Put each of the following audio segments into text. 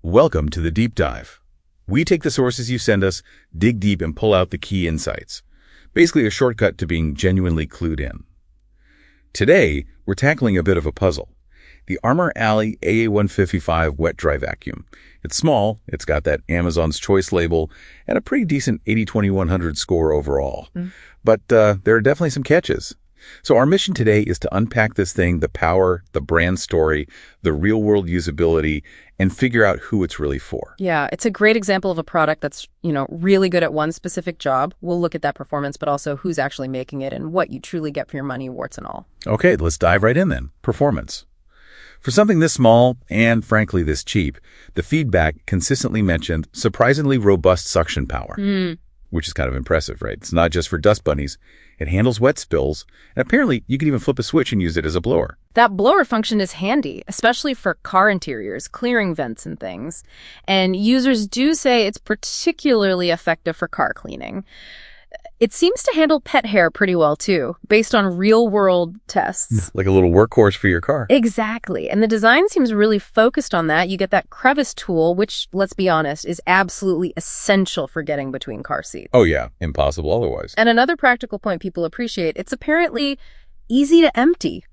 Welcome to the Deep Dive. We take the sources you send us, dig deep, and pull out the key insights. Basically a shortcut to being genuinely clued in. Today, we're tackling a bit of a puzzle. The Armor All AA155 wet-dry vacuum. It's small, it's got that Amazon's Choice label, and a pretty decent 80/20/100 score overall. But there are definitely some catches. So our mission today is to unpack this thing, the power, the brand story, the real-world usability, and figure out who it's really for. Yeah, it's a great example of a product that's, really good at one specific job. We'll look at that performance, but also who's actually making it and what you truly get for your money, warts and all. Okay, let's dive right in then. Performance. For something this small and, frankly, this cheap, the feedback consistently mentioned surprisingly robust suction power, which is kind of impressive, right? It's not just for dust bunnies. It handles wet spills, and apparently you can even flip a switch and use it as a blower. That blower function is handy, especially for car interiors, clearing vents and things. And users do say it's particularly effective for car cleaning. It seems to handle pet hair pretty well, too, based on real-world tests. Like a little workhorse for your car. Exactly. And the design seems really focused on that. You get that crevice tool, which, let's be honest, is absolutely essential for getting between car seats. Oh, yeah. Impossible otherwise. And another practical point people appreciate, it's apparently easy to empty,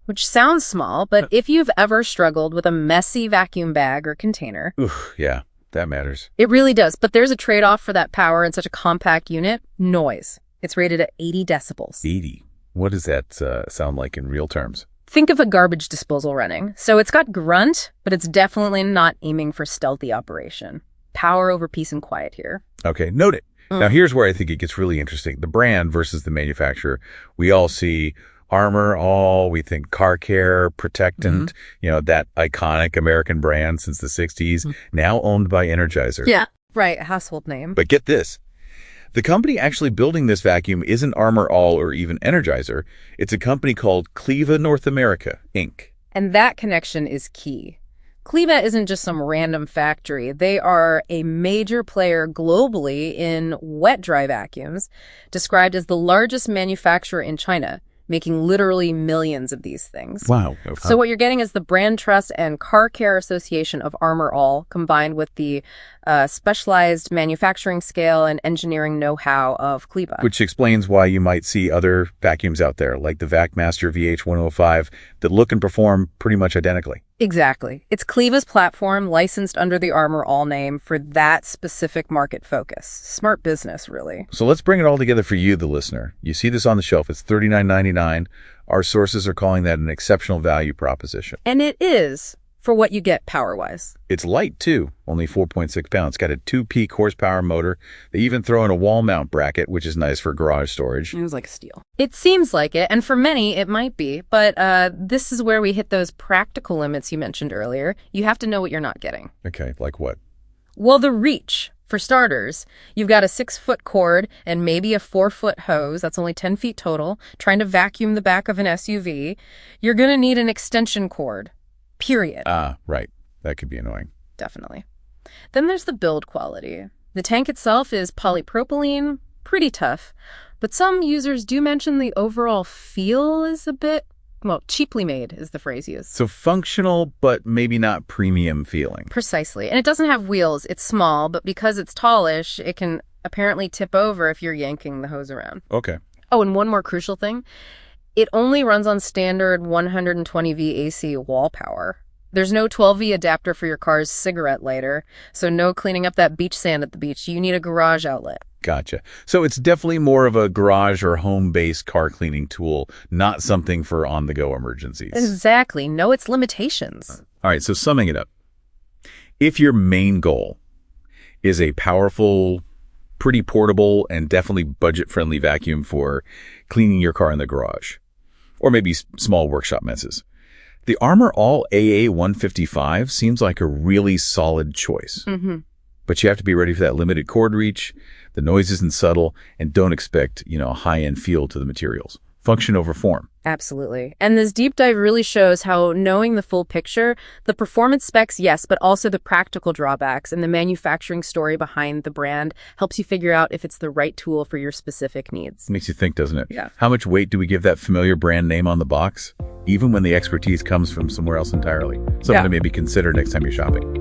which sounds small, but if you've ever struggled with a messy vacuum bag or container... Oof, yeah. That matters. It really does, but there's a trade-off for that power in such a compact unit. Noise. It's rated at 80 decibels. 80? What does that sound like in real terms? Think of a garbage disposal running. So it's got grunt, but it's definitely not aiming for stealthy operation. Power over peace and quiet here. Okay, note it. Now here's where I think it gets really interesting. The brand versus the manufacturer. We all see Armor All, we think car care, protectant, that iconic American brand since the 60s, now owned by Energizer. Yeah, right, a household name. But get this. The company actually building this vacuum isn't Armor All or even Energizer. It's a company called Cleva North America, Inc. And that connection is key. Cleva isn't just some random factory. They are a major player globally in wet-dry vacuums, described as the largest manufacturer in China, making literally millions of these things. Wow. So what you're getting is the brand trust and car care association of Armor All combined with the specialized manufacturing scale and engineering know-how of Cleva. Which explains why you might see other vacuums out there, like the VacMaster VH105, that look and perform pretty much identically. Exactly. It's Cleva's platform licensed under the Armor All name for that specific market focus. Smart business, really. So let's bring it all together for you, the listener. You see this on the shelf. It's $39.99. Our sources are calling that an exceptional value proposition. And it is, for what you get power-wise. It's light, too. Only 4.6 pounds. It's got a 2-peak horsepower motor. They even throw in a wall mount bracket, which is nice for garage storage. It was like steel. It seems like it, and for many, it might be. But this is where we hit those practical limits you mentioned earlier. You have to know what you're not getting. Okay, like what? Well, the reach. For starters, you've got a 6-foot cord and maybe a 4-foot hose. That's only 10 feet total. Trying to vacuum the back of an SUV. You're going to need an extension cord. Period. Right. That could be annoying. Definitely. Then there's the build quality. The tank itself is polypropylene, pretty tough, but some users do mention the overall feel is a bit, cheaply made is the phrase used. So functional, but maybe not premium feeling. Precisely. And it doesn't have wheels. It's small, but because it's tallish, it can apparently tip over if you're yanking the hose around. Okay. Oh, and one more crucial thing. It only runs on standard 120V AC wall power. There's no 12V adapter for your car's cigarette lighter, so no cleaning up that beach sand at the beach. You need a garage outlet. Gotcha. So it's definitely more of a garage or home-based car cleaning tool, not something for on-the-go emergencies. Exactly. Know its limitations. All right, so summing it up. If your main goal is a powerful, pretty portable, and definitely budget-friendly vacuum for cleaning your car in the garage, or maybe small workshop messes, the Armor All AA155 seems like a really solid choice. But you have to be ready for that limited cord reach, the noise isn't subtle, and don't expect, a high-end feel to the materials. Function over form. Absolutely. And this deep dive really shows how knowing the full picture, the performance specs, yes, but also the practical drawbacks and the manufacturing story behind the brand helps you figure out if it's the right tool for your specific needs. Makes you think, doesn't it? Yeah. How much weight do we give that familiar brand name on the box, even when the expertise comes from somewhere else entirely? Something to maybe consider next time you're shopping.